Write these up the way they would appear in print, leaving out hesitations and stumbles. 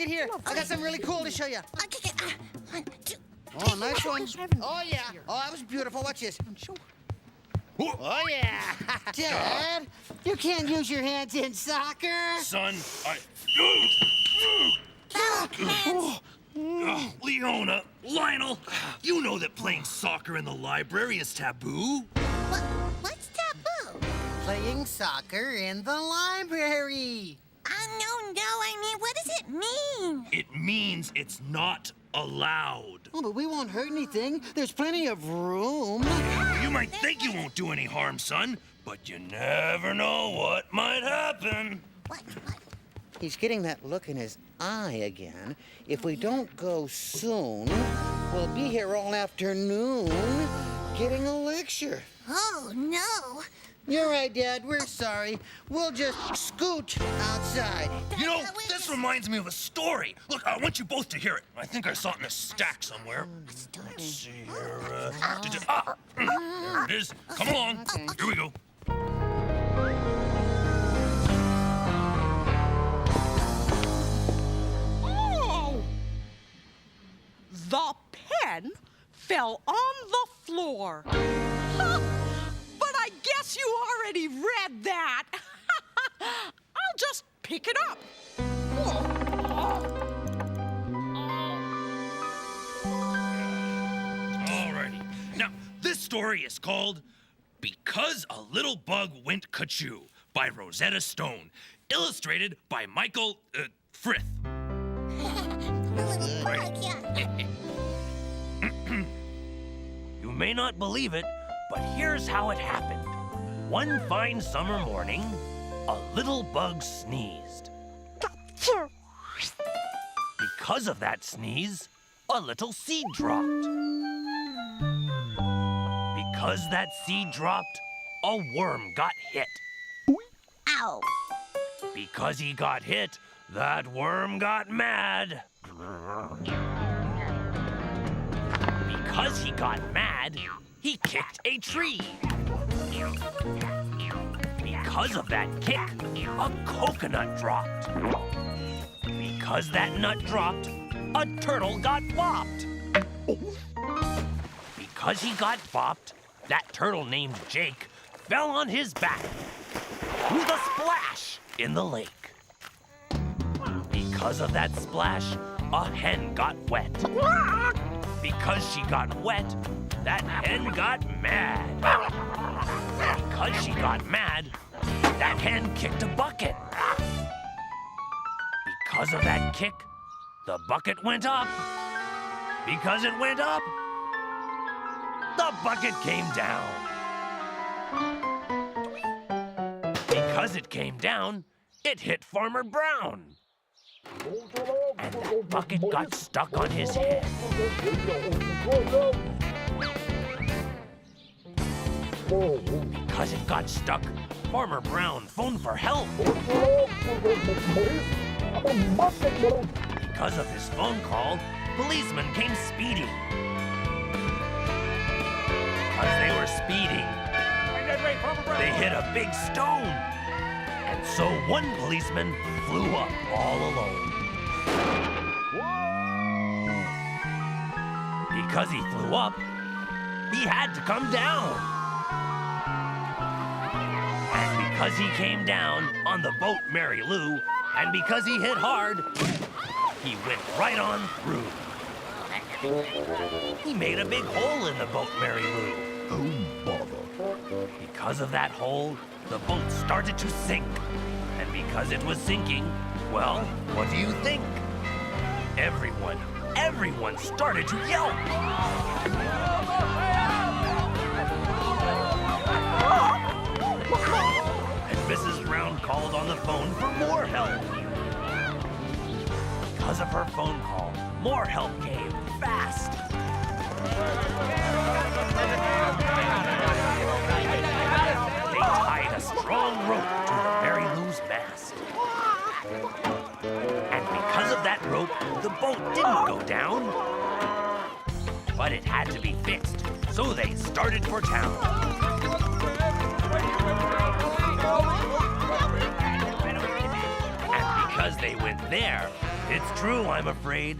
take it here. I got something really cool to show you. Okay, 1, 2. Oh, nice one. Oh, yeah. Oh, that was beautiful. Watch this. Oh, yeah. Dad, you can't use your hands in soccer. Son, Leona, Lionel, you know that playing soccer in the library is taboo. What's taboo? Playing soccer in the library. No, I mean, what does it mean? It means it's not allowed. Oh, but we won't hurt anything. There's plenty of room. You might think you won't do any harm, son, but you never know what might happen. What? He's getting that look in his eye again. If we don't go soon, we'll be here all afternoon getting a lecture. Oh, no. You're right, Dad. We're sorry. We'll just scoot outside. You know, this reminds me of a story. Look, I want you both to hear it. I think I saw it in a stack somewhere. Let's see here. There it is. Come along. Okay. Here we go. Oh! The pen fell on the floor. Huh, but I guess you already read that. I'll just pick it up. Alrighty. Now, this story is called Because a Little Bug Went Ka-Choo by Rosetta Stone, illustrated by Michael Frith. Right. Yeah. You may not believe it, but here's how it happened. One fine summer morning, a little bug sneezed. Because of that sneeze, a little seed dropped. Because that seed dropped, a worm got hit. Ow. Because he got hit, that worm got mad. Because he got mad, he kicked a tree. Because of that kick, a coconut dropped. Because that nut dropped, a turtle got bopped. Because he got bopped, that turtle named Jake fell on his back with a splash in the lake. Because of that splash, a hen got wet. Because she got wet, that hen got mad. Because she got mad, that hen kicked a bucket. Because of that kick, the bucket went up. Because it went up, the bucket came down. Because it came down, it hit Farmer Brown. And that bucket got stuck on his head. Because it got stuck, Farmer Brown phoned for help. Because of his phone call, policemen came speeding. Because they were speeding, they hit a big stone. And so one policeman flew up all alone. Because he flew up, he had to come down. And because he came down on the boat Mary Lou, and because he hit hard, he went right on through. He made a big hole in the boat Mary Lou. Oh, bother. Because of that hole, the boat started to sink. And because it was sinking, well, what do you think? Everyone started to yelp. And Mrs. Brown called on the phone for more help. Because of her phone call, more help came fast. They tied a strong rope to Mary Lou's mast. And because of that rope, the boat didn't go down. But it had to be fixed, so they started for town. And because they went there, It's true, I'm afraid.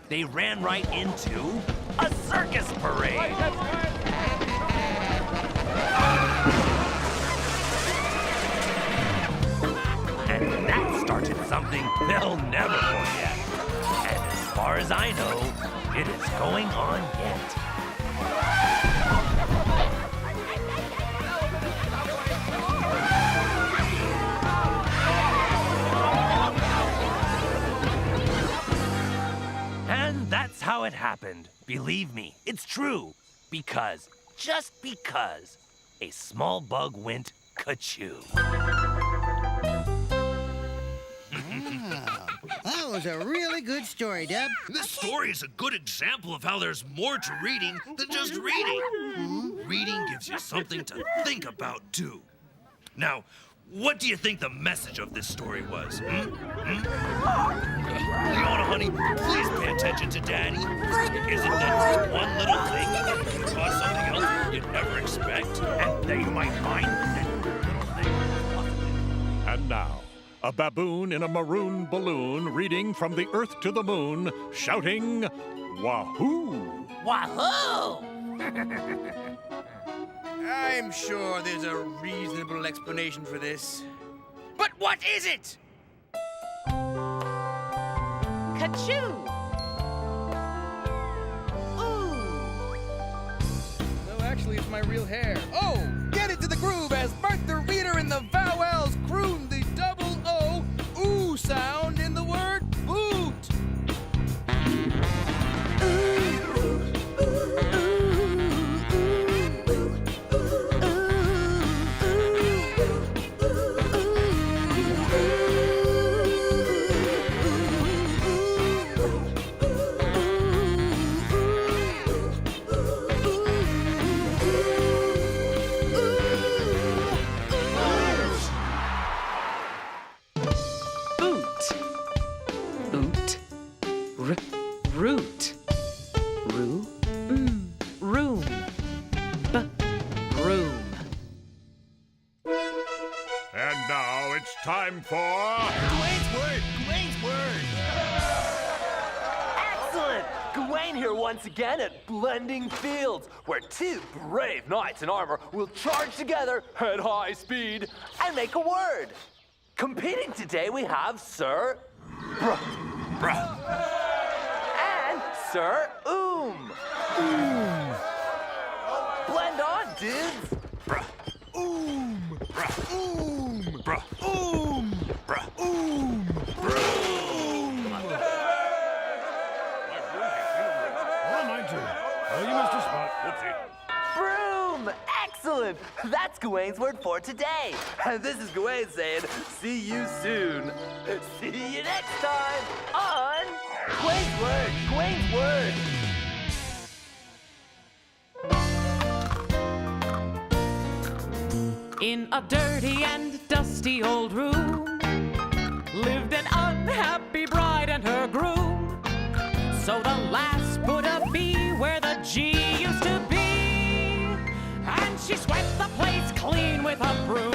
They ran right into a circus parade. And that started something they'll never forget. And as far as I know, it is going on yet. And that's how it happened. Believe me, it's true. Because, just because, a small bug went ka-choo. That was a really good story, Deb. This story is a good example of how there's more to reading than just reading. Reading gives you something to think about, too. Now, what do you think the message of this story was? Leona, honey, please pay attention to Daddy. Isn't that one little thing can cause something else you'd never expect? And that you might find that little thing. And now, a baboon in a maroon balloon reading From the Earth to the Moon, shouting, Wahoo! Wahoo! I'm sure there's a reasonable explanation for this. But what is it? Ka-choo! Ooh! No, actually, it's my real hair. Oh, get into the groove as Bart the Reader and the Vowels croon the double O ooh sound in the word boot. Root. Room. Broom. And now it's time for... Gawain's word! Gawain's word! Excellent! Gawain here once again at Blending Fields, where two brave knights in armor will charge together at high speed and make a word. Competing today we have Sir Bruh. and Sir Blend on, dudes. Bruh. Bruh. Bruh. Bruh. What am I doing? Oh, you missed a spot. Whoopsie. Broom! Excellent! That's Gawain's word for today. And this is Gawain saying, see you soon. See you next time on Gawain's Word, Gawain's Word. In a dirty and dusty old room lived an unhappy bride and her groom. So the lass put a B where the G used to be, and she swept the place clean with a broom.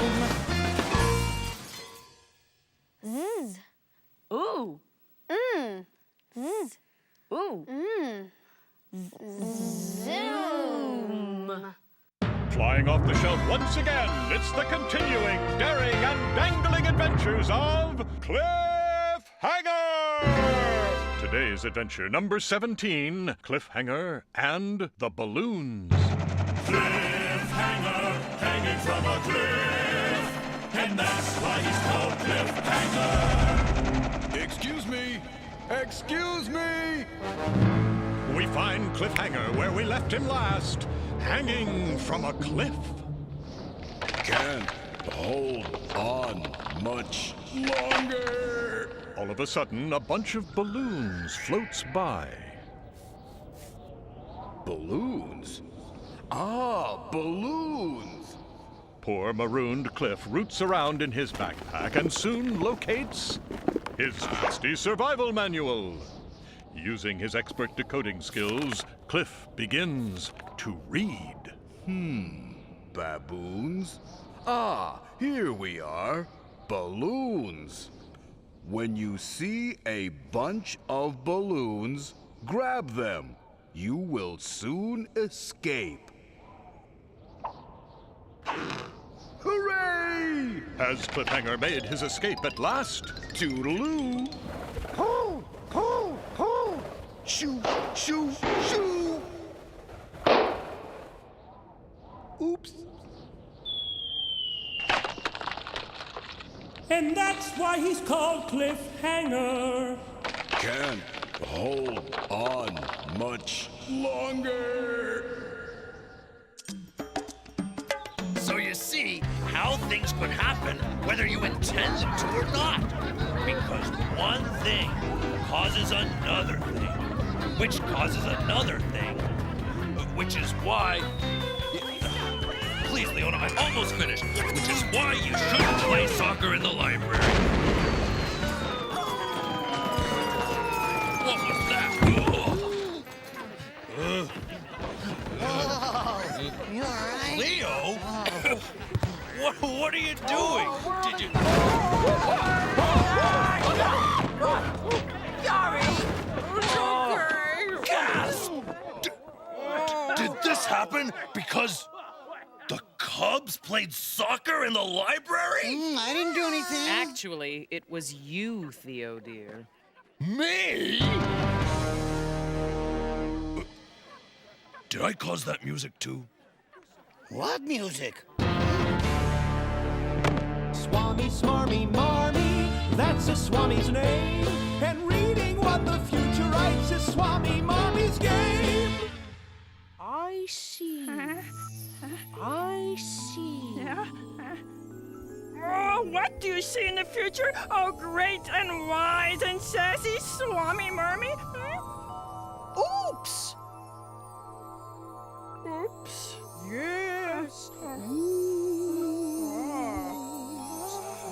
Zzz. Ooh. Zzz. Ooh. Zoom. Flying off the shelf once again, it's the continuing, daring, and dangling adventures of Cliffhanger! Today's adventure, number 17, Cliffhanger and the Balloons. Cliffhanger, hanging from a cliff, and that's why he's called Cliffhanger. Excuse me. Excuse me. We find Cliffhanger where we left him last, hanging from a cliff. Can't hold on much longer. All of a sudden, a bunch of balloons floats by. Balloons? Ah, balloons. Poor marooned Cliff roots around in his backpack and soon locates his trusty survival manual. Using his expert decoding skills, Cliff begins to read. Baboons? Ah, here we are. Balloons. When you see a bunch of balloons, grab them. You will soon escape. Hooray! Has Cliffhanger made his escape at last? Toodaloo! Pull, pull, pull. Shoo, shoo, shoo! Oops. And that's why he's called Cliffhanger. Can't hold on much longer. So you see how things could happen whether you intend them to or not. Because one thing causes another thing, which causes another thing, which is why... Please, Leona, I'm almost finished. Which is why you shouldn't play soccer in the library. What was that? You all right? Leo? What are you doing? Did you... Gasp! Did this happen because the Cubs played soccer in the library? I didn't do anything. Actually, it was you, Theo, dear. Me? Did I cause that music too? What music? Swami, smarmy, marmy, that's a Swami's name. And reading what the future writes is Swami Marmy's game. I see. I see. Oh, what do you see in the future? Oh, great and wise and sassy Swami Marmy? Oops! Oops. Yes.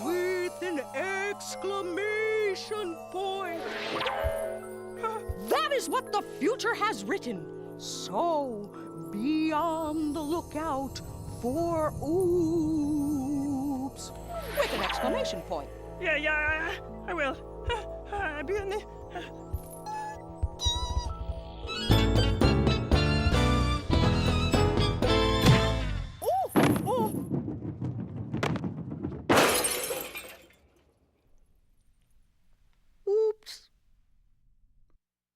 With an exclamation point. That is what the future has written. So be on the lookout for oops. With an exclamation point. Yeah, I will. I'll be in the... Oops.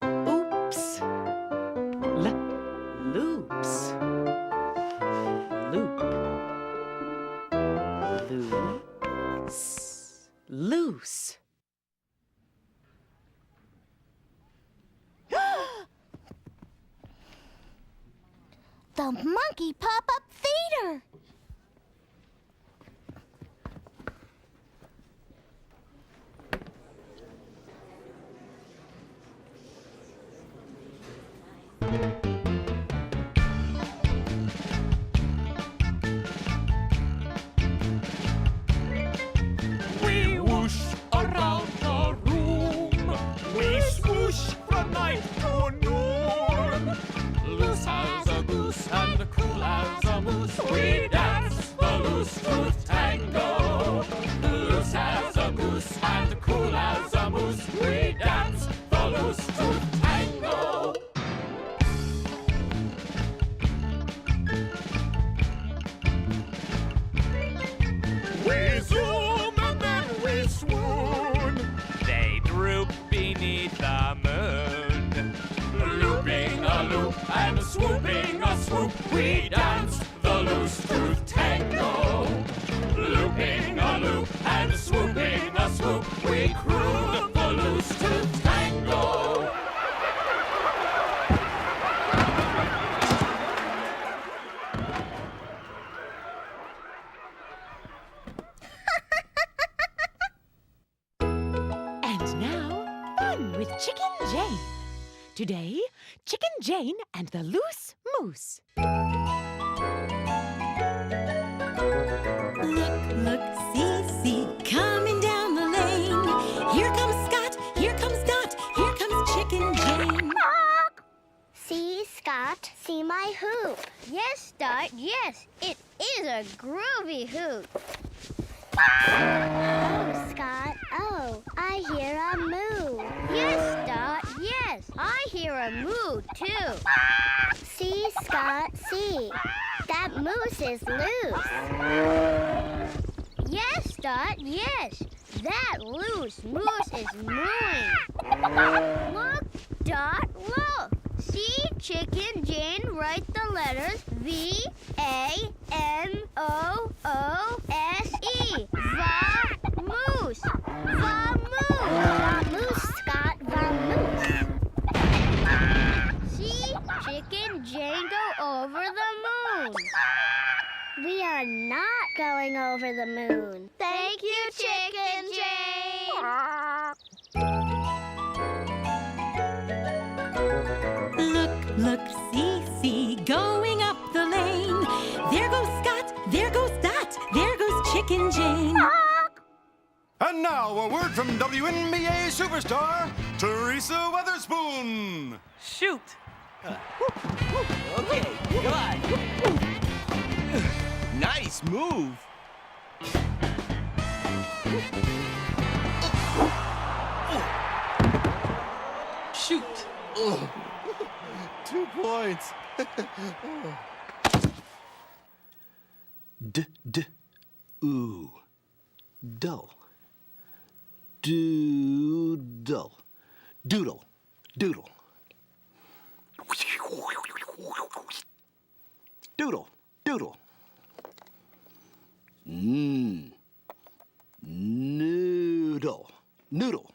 Oops. Loops. Loop. Loose. The monkey pop-up theater. We whoosh around the room. We swoosh from night to noon. Loose as a goose and cool as a moose. We dance the loose tooth tango. Loose as a goose and cool as a moose. We dance the loose tooth tango. We zoom and then we swoon. They droop beneath the moon. Looping a loop and swooping a swoop. We dance the loose tooth tango. Looping a loop and swooping a swoop. We croon the loose tooth tango. And now, fun with Chicken Jane. Today, Chicken Jane and the Loose Moose. Look, see, coming down the lane. Here comes Scott, here comes Dot, here comes Chicken Jane. See, Scott, see my hoop. Yes, Dot, yes, it is a groovy hoop. Oh, Scott, oh, I a moo, too. See, Scott, see. That moose is loose. Yes, Dot, yes. That loose moose is mooing. Look, Dot, look. See, Chicken Jane write the letters V-A-M-O-O-S-E. Va-moose. Va-moose. Va-moose, Scott, va-moose. See, Chicken Jane go over the moon. We are not going over the moon. Thank you, Chicken Jane. Look, see, see, going up the lane. There goes Scott, there goes Dot, there goes Chicken Jane. And now a word from WNBA superstar Teresa Weatherspoon. Shoot. Okay, good. Nice move. Shoot. 2 points. Ooh. Dull. Doodle. Doodle. Doodle. Doodle. Doodle. Noodle. Noodle. Noodle.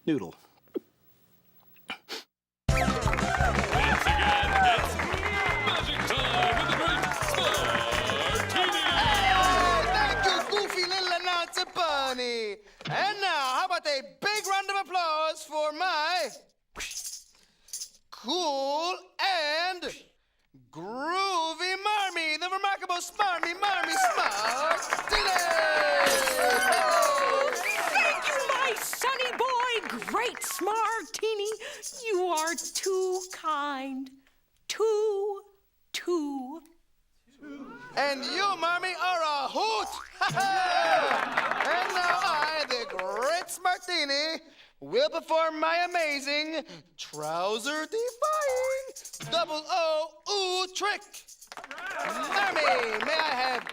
Noodle. Thank you, goofy little announcer bunny. And now, how about a big round of applause for my cool and groovy Marmy, the remarkable Smarmy Marmy Smartini! Thank you, my sonny boy, great Smartini. You are too kind. Too. And you, Marmy, are a hoot! And now I, the great Smartini, will perform my amazing trouser-defying double O-ooh trick. Marmy, may I have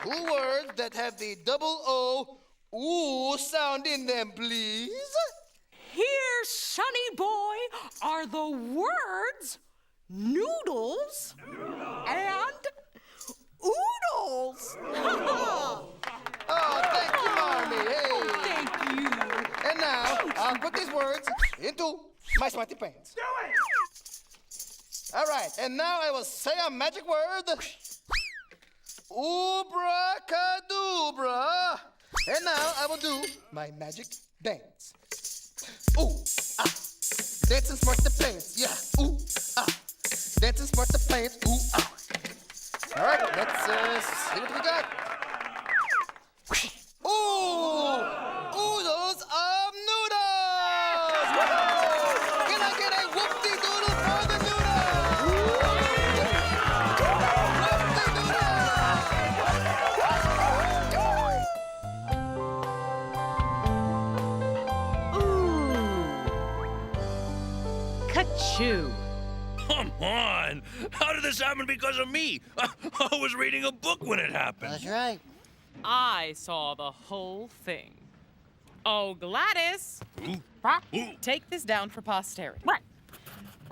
2 words that have the double O-ooh sound in them, please? Here, sonny boy, are the words noodles and oodles. Oh, thank you, Marmy. Hey. Thank you. And now, I'll put these words into my smarty pants. Do it! All right, and now I will say a magic word. Oobracadabra. And now I will do my magic dance. Ooh, ah. Dancing smart the pants. Yeah, ooh, ah. Dancing smart the pants. Ooh, ah. All right, let's see what we got. Ooh! Oodles of noodles! Woo-hoo! Can I get a whoop-de-doodle for the noodles? Ooh. Ka-choo. Come on! How did this happen because of me? I was reading a book when it happened. That's right. I saw the whole thing. Oh, Gladys! Take this down for posterity.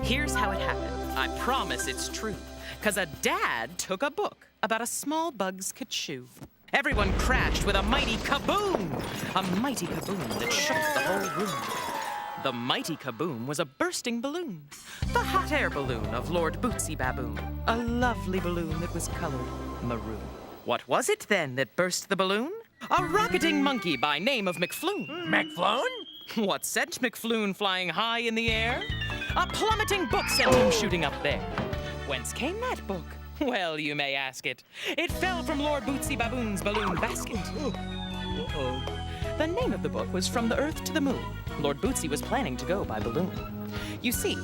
Here's how it happened. I promise it's true. 'Cause a dad took a book about a small bug's ka-choo. Everyone crashed with a mighty kaboom! A mighty kaboom that shook the whole room. The mighty kaboom was a bursting balloon. The hot air balloon of Lord Bootsy Baboon. A lovely balloon that was colored maroon. What was it then that burst the balloon? A rocketing monkey by name of McFloon. McFloon? What sent McFloon flying high in the air? A plummeting book sent him shooting up there. Whence came that book? Well, you may ask it. It fell from Lord Bootsy Baboon's balloon basket. The name of the book was From the Earth to the Moon. Lord Bootsy was planning to go by balloon. You see,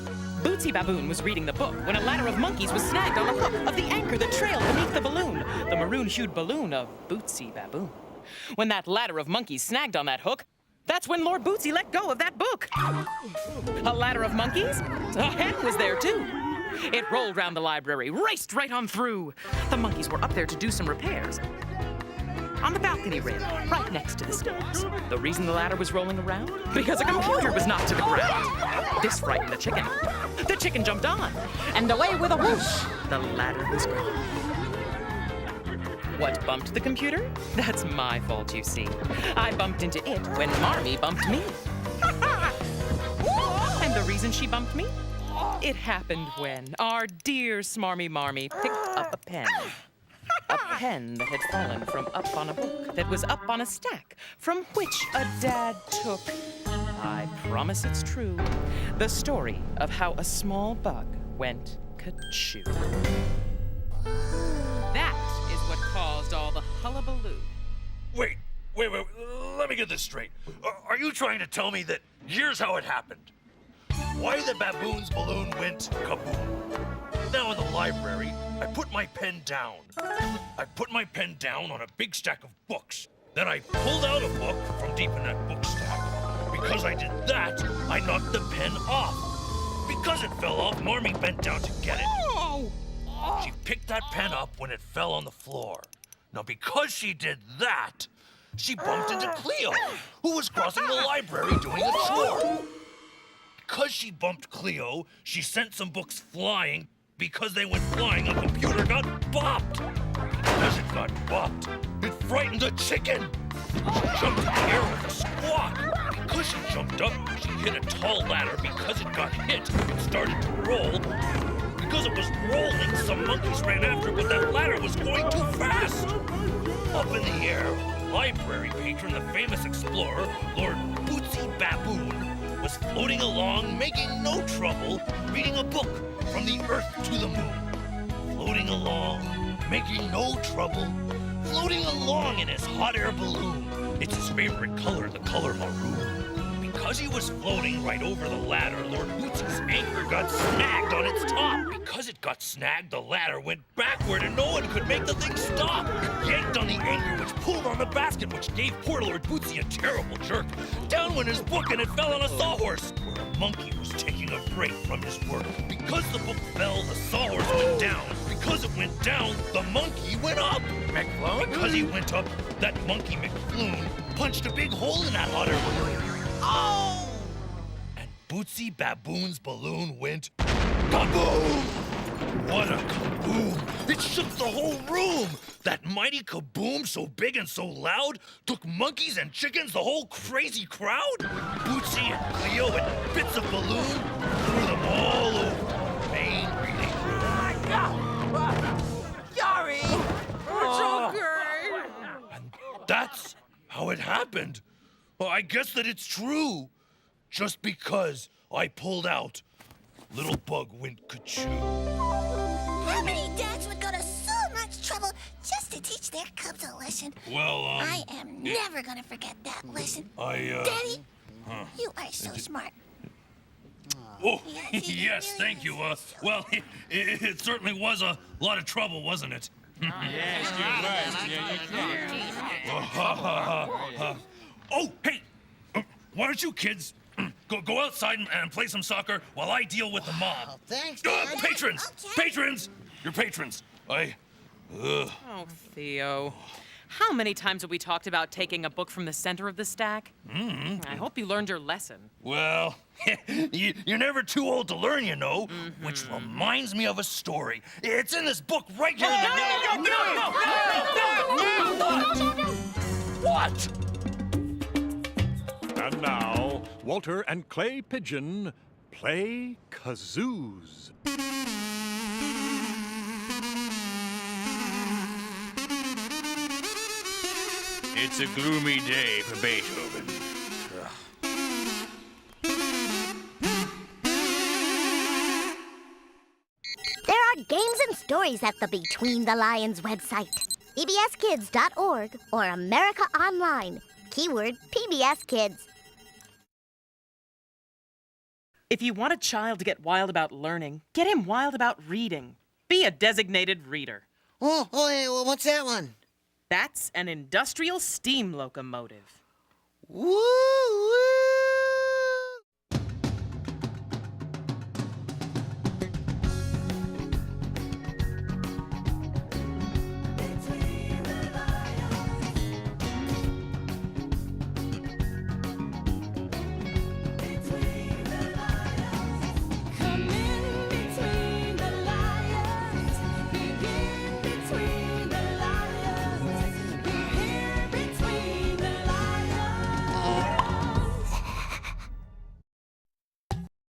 Bootsy Baboon was reading the book when a ladder of monkeys was snagged on the hook of the anchor that trailed beneath the balloon, the maroon-hued balloon of Bootsy Baboon. When that ladder of monkeys snagged on that hook, that's when Lord Bootsy let go of that book. A ladder of monkeys? A hen was there, too. It rolled round the library, raced right on through. The monkeys were up there to do some repairs. On the balcony rail, right next to the stairs. The reason the ladder was rolling around? Because a computer was knocked to the ground. This frightened the chicken. The chicken jumped on, and away with a whoosh, the ladder was gone. What bumped the computer? That's my fault, you see. I bumped into it when Marmee bumped me. And the reason she bumped me? It happened when our dear Smarmy Marmee picked up a pen. A pen that had fallen from up on a book that was up on a stack from which a dad took, I promise it's true, the story of how a small bug went ka-choo. That is what caused all the hullabaloo. Wait. Let me get this straight. Are you trying to tell me that here's how it happened? Why the baboon's balloon went kaboom? Now in the library, I put my pen down. I put my pen down on a big stack of books. Then I pulled out a book from deep in that book stack. Because I did that, I knocked the pen off. Because it fell off, Marmee bent down to get it. She picked that pen up when it fell on the floor. Now because she did that, she bumped into Cleo, who was crossing the library doing a chore. Because she bumped Cleo, she sent some books flying. Because they went flying, a computer got bopped. Because it got bopped, it frightened the chicken. She jumped in the air with a squawk. Because she jumped up, she hit a tall ladder. Because it got hit, it started to roll. Because it was rolling, some monkeys ran after, but that ladder was going too fast. Up in the air, library patron, the famous explorer, Lord Bootsy Baboon, was floating along, making no trouble, reading a book from the earth to the moon. Floating along, making no trouble, floating along in his hot air balloon. It's his favorite color, the color maroon. Because he was floating right over the ladder, Lord Bootsy's anchor got snagged on its top. Because it got snagged, the ladder went backward and no one could make the thing stop. It yanked on the anchor, which pulled on the basket, which gave poor Lord Bootsy a terrible jerk. Down went his book and it fell on a sawhorse, where a monkey was taking a break from his work. Because the book fell, the sawhorse went down. Because it went down, the monkey went up. McFloon? Because he went up, that monkey McFloon punched a big hole in that hot air balloon. Oh! And Bootsy Baboon's balloon went kaboom! What a kaboom! It shook the whole room! That mighty kaboom, so big and so loud, took monkeys and chickens, the whole crazy crowd. Bootsy and Cleo and bits of balloon threw them all over Main Reading Room. Sorry! It's okay! And that's how it happened. Well, I guess that it's true. Just because I pulled out, little bug went ka-choo. How many dads would go to so much trouble just to teach their cubs a lesson? Well, I am never gonna forget that lesson. Daddy, you are so smart. Oh, yes, thank you. Well, it certainly was a lot of trouble, wasn't it? Yes, Oh, hey! Why don't you kids go outside and play some soccer while I deal with the mob? Oh, thanks, Dad. Patrons! Okay. Patrons! Your patrons. Oh, Theo. How many times have we talked about taking a book from the center of the stack? I hope you learned your lesson. Well, you're never too old to learn, you know. Which reminds me of a story. It's in this book right here. What? And now, Walter and Clay Pigeon play kazoos. It's a gloomy day for Beethoven. There are games and stories at the Between the Lions website. PBSKids.org or America Online. Keyword PBS Kids. If you want a child to get wild about learning, get him wild about reading. Be a designated reader. Oh, hey, well, what's that one? That's an industrial steam locomotive. Woo-wee!